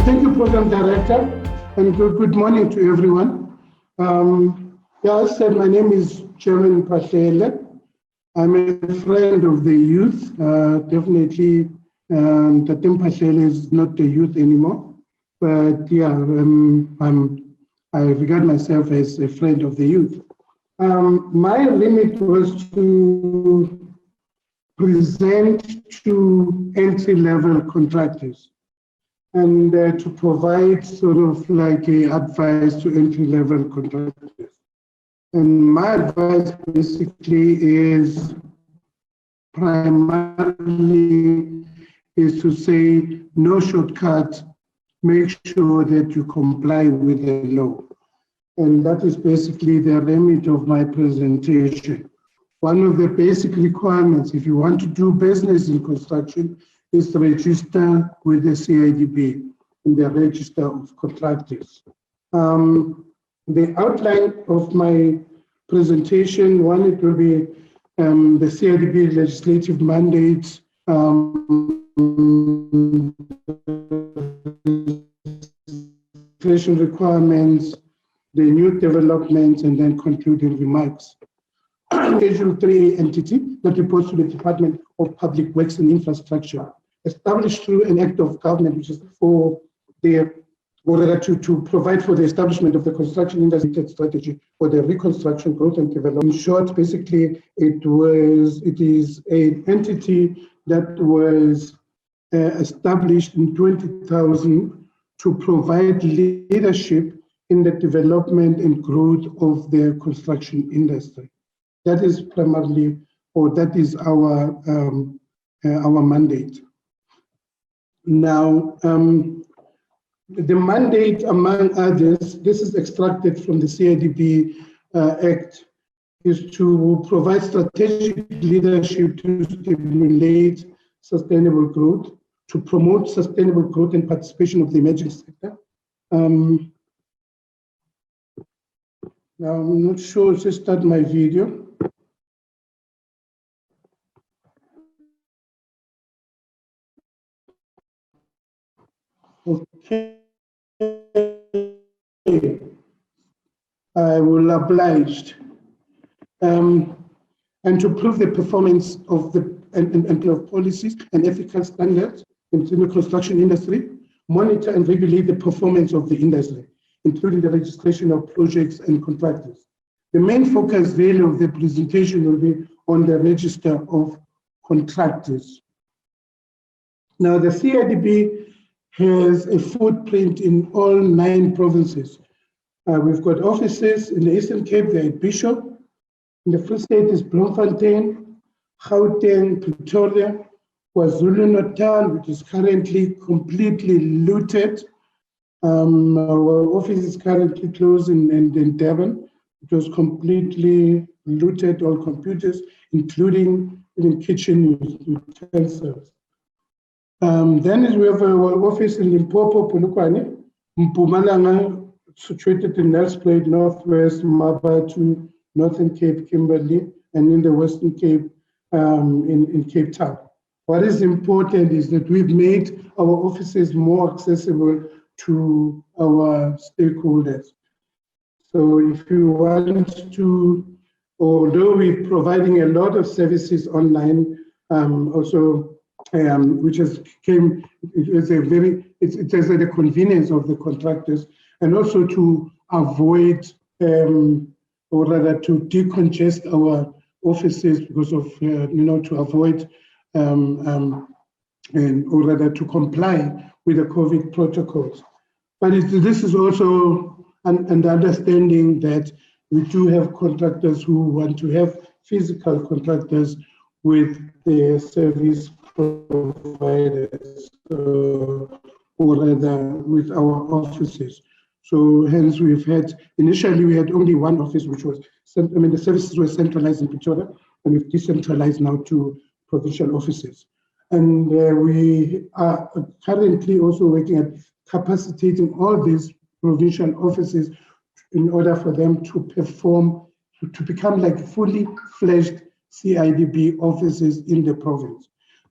Thank you, Program Director, and good morning to everyone. As I said, my name is Chairman Mphahlele. I'm a friend of the youth. Definitely, Tate Mphahlele is not the youth anymore, but yeah, I regard myself as a friend of the youth. My remit was to present to entry-level contractors and to provide sort of like advice to entry-level contractors. And my advice basically is primarily is to say no shortcuts, make sure that you comply with the law. And that is basically the remit of my presentation. One of the basic requirements, if you want to do business in construction, is to register with the CIDB in the Register of Contractors. The outline of my presentation, one, it will be the CIDB legislative mandates, requirements, the new developments, and then concluding remarks. Schedule 3A entity that reports to the Department of Public Works and Infrastructure, established through an act of government, which is for the to provide for the establishment of the construction industry strategy for the reconstruction, growth, and development. In short, basically, it is an entity that was established in 20,000 to provide leadership in the development and growth of the construction industry. That is primarily, or that is our mandate. Now, the mandate, among others, this is extracted from the CIDB Act, is to provide strategic leadership to stimulate sustainable growth, to promote sustainable growth and participation of the emerging sector. Now, I'm not sure, let's start my video. Okay. I will oblige. And to prove the performance of the of policies and ethical standards in the construction industry, monitor and regulate the performance of the industry, including the registration of projects and contractors. The main focus really of the presentation will be on the register of contractors. Now, the CIDB has a footprint in all 9 provinces. We've got offices in the Eastern Cape, they're at Bishop. In the Free State is Bloemfontein, Gauteng, Pretoria, KwaZulu-Natal, which is currently completely looted. Our office is currently closed in Durban. It was completely looted, all computers, including even kitchen utensils. Then we have our office in Limpopo, Polokwane, Mpumalanga, situated in Nelspruit, Northwest, Mabatu, Northern Cape, Kimberley, and in the Western Cape, in Cape Town. What is important is that we've made our offices more accessible to our stakeholders. So if you want to, although we're providing a lot of services online, also which has came, it has the convenience of the contractors, and also to avoid, or rather to decongest our offices because of, to avoid, or rather to comply with the COVID protocols. But this is also an understanding that we do have contractors who want to have physical contractors with their service providers, or rather with our offices. So hence initially we had only one office, which was, the services were centralized in Pretoria, and we've decentralized now to provincial offices. And we are currently also working at capacitating all these provincial offices in order for them to perform, to become like fully fledged CIDB offices in the province.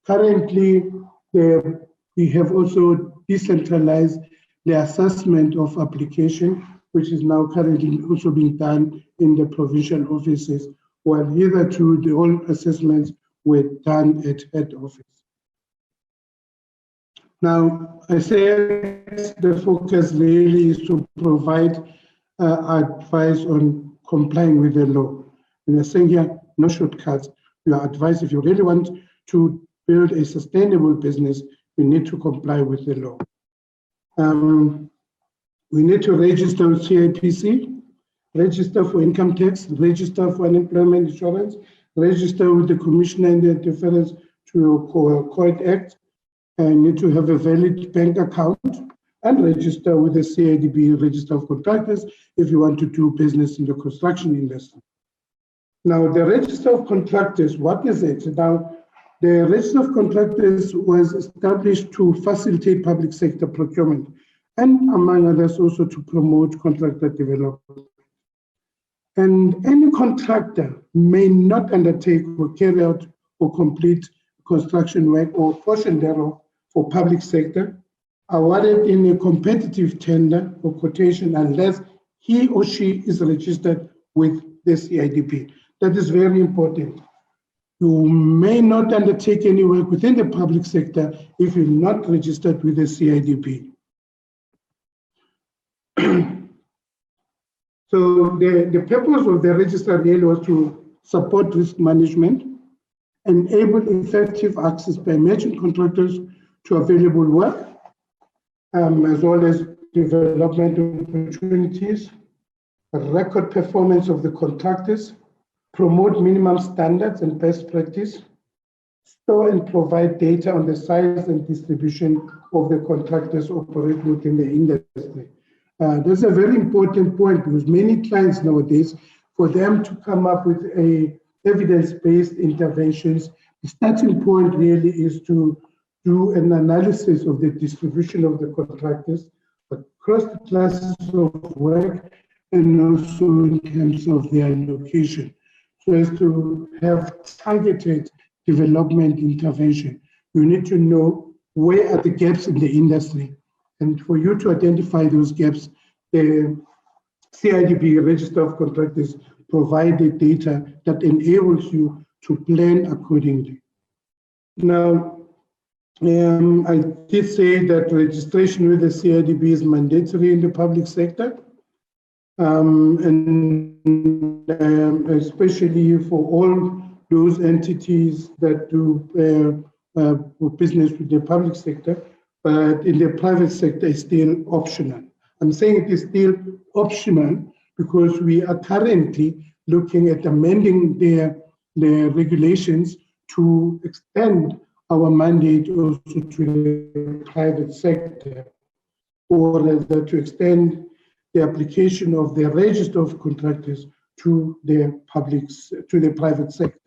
Currently, we have also decentralized the assessment of application, which is now currently also being done in the provincial offices, while hitherto the all assessments were done at head office. Now, I said the focus really is to provide advice on complying with the law. And we're saying here, no shortcuts. You are advised if you really want to build a sustainable business, you need to comply with the law. We need to register with CIPC, register for income tax, register for unemployment insurance, register with the Commissioner in the Deference to Court Act, and need to have a valid bank account and register with the CIDB Register of Contractors if you want to do business in the construction industry. Now, the Register of Contractors, what is it? Now, the Register of Contractors was established to facilitate public sector procurement and, among others, also to promote contractor development. And any contractor may not undertake or carry out or complete construction work or portion thereof for public sector awarded in a competitive tender or quotation unless he or she is registered with the CIDP. That is very important. You may not undertake any work within the public sector if you're not registered with the CIDP. So the purpose of the register really was to support risk management, enable effective access by merchant contractors to available work, as well as development opportunities, record performance of the contractors, promote minimum standards and best practice, store and provide data on the size and distribution of the contractors operating within the industry. That's a very important point because many clients nowadays, for them to come up with a evidence-based interventions, the starting point really is to do an analysis of the distribution of the contractors across the classes of work and also in terms of their location, so as to have targeted development intervention. You need to know where are the gaps in the industry. And for you to identify those gaps, the CIDB Register of Contractors provided data that enables you to plan accordingly. Now, I did say that registration with the CIDB is mandatory in the public sector, and especially for all those entities that do business with the public sector, but in the private sector it's still optional. I'm saying it is still optional because we are currently looking at amending the regulations to extend our mandate also to the private sector, or rather to extend the application of the register of contractors to the private sector.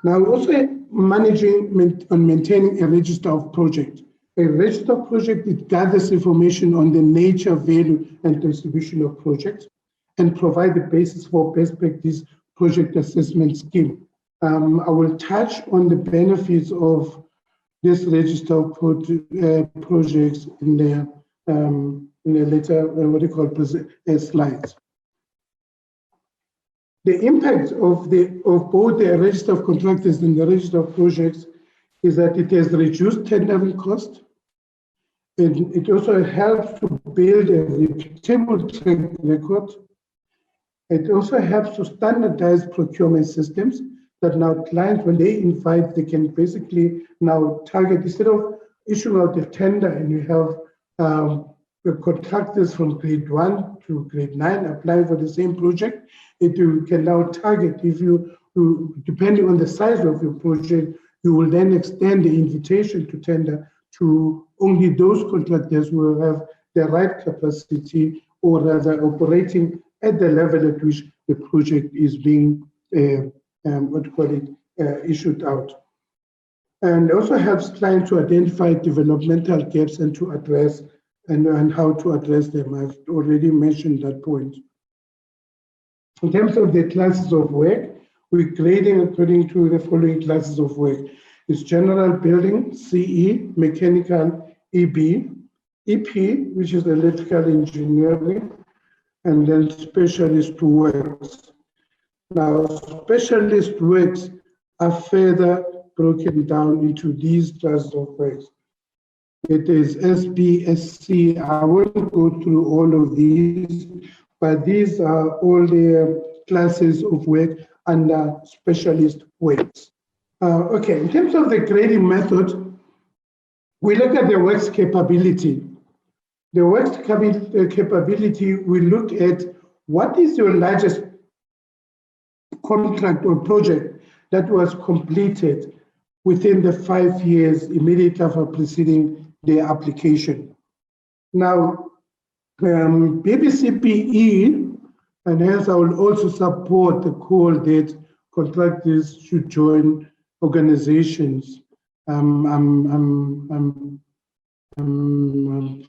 Now, also managing and maintaining a register of projects. A register of project, it gathers information on the nature, value, and distribution of projects and provide the basis for best practice project assessment scheme. I will touch on the benefits of this register of projects in the later slides. The impact of both the register of contractors and the register of projects is that it has reduced tendering cost. It also helps to build a repeatable track record. It also helps to standardize procurement systems that now clients, when they invite, they can basically now target, instead of issuing out a tender and you have the contractors from grade 1 to grade 9 applying for the same project, you can now target, if you, depending on the size of your project, you will then extend the invitation to tender to only those contractors who have the right capacity, or rather operating at the level at which the project is being issued out. And also helps clients to identify developmental gaps and to address and how to address them. I've already mentioned that point. In terms of the classes of work, we're grading according to the following classes of work. It's general building, CE, mechanical, EB, EP, which is electrical engineering, and then specialist works. Now, specialist works are further broken down into these classes of works. It is SBSC. I won't go through all of these, but these are all the classes of work under specialist works. Okay, in terms of the grading method, we look at the works capability. The works capability, we look at what is your largest contract or project that was completed within the 5 years immediately after preceding the application. Now, BBCPE, and hence I will also support the call that contractors should join organizations. I'm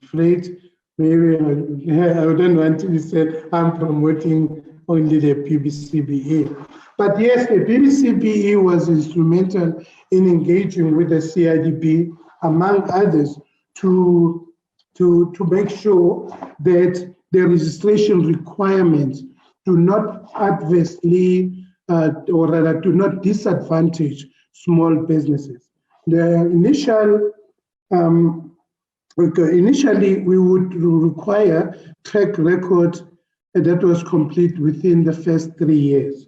afraid maybe I don't want to say I'm promoting only the PBCBE. But yes, the PBCBE was instrumental in engaging with the CIDP, among others, to make sure that the registration requirements do not adversely or rather do not disadvantage small businesses. The initially we would require track record that was complete within the first 3 years.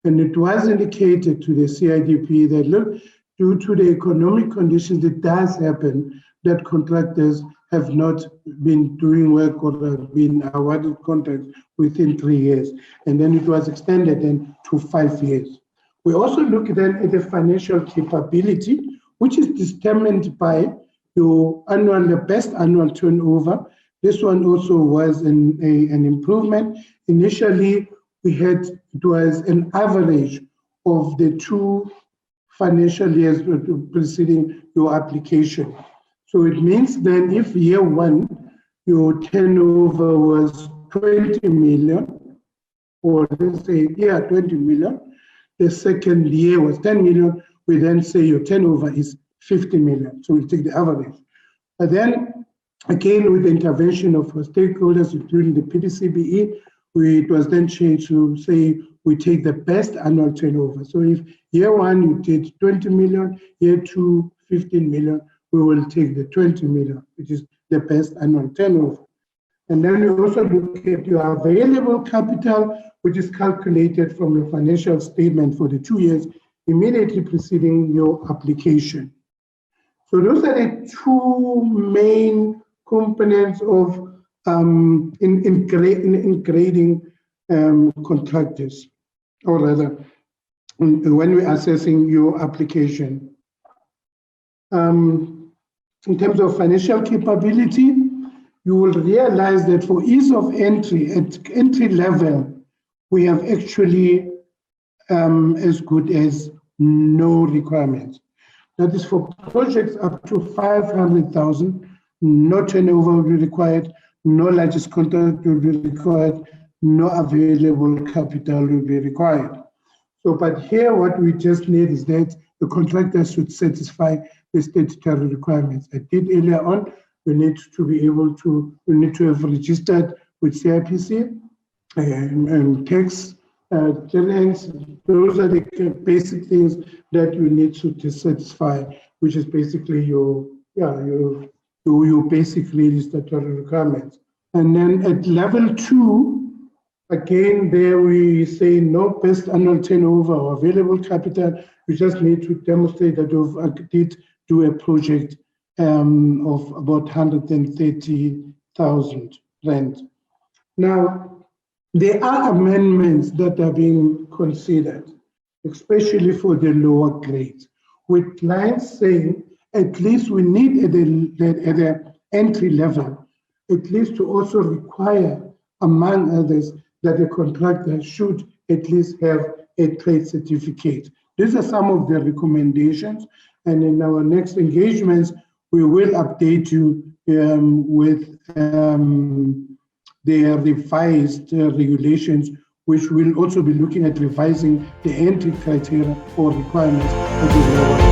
And it was indicated to the CIDP that, look, due to the economic conditions, it does happen that contractors have not been doing work or have been awarded contracts within 3 years. And then it was extended then to 5 years. We also look then at the financial capability, which is determined by your the best annual turnover. This one also was an improvement. Initially, it was an average of the 2 financial years preceding your application. So it means then if year 1, your turnover was 20 million, or let's say, 20 million, the second year was 10 million, we then say your turnover is 50 million. So we take the average. And then, again, with the intervention of stakeholders, including the PBCBE, it was then changed to say we take the best annual turnover. So if year 1 you did 20 million, year 2, 15 million, we will take the 20 million, which is the best annual turnover. And then you also look at your available capital, which is calculated from your financial statement for the 2 years immediately preceding your application. So those are the 2 main components of in grading contractors, or rather, when we're assessing your application. In terms of financial capability, you will realize that for ease of entry, at entry level, we have actually as good as no requirements. That is for projects up to 500,000, no turnover will be required, no largest contract will be required, no available capital will be required. So, but here what we just need is that the contractor should satisfy the statutory requirements. I did earlier on, we need to be able to, we need to have registered with CIPC and tax clearance. Those are the basic things that you need to satisfy, which is basically your basically statutory requirements. And then at level 2, again, there we say no best annual turnover or available capital. You just need to demonstrate that you did do a project of about 130,000 rand. Now, there are amendments that are being considered, especially for the lower grades, with clients saying at least we need at the entry level, at least to also require, among others, that the contractor should at least have a trade certificate. These are some of the recommendations, and in our next engagements, we will update you with the revised regulations, which will also be looking at revising the entry criteria or requirements of the lower.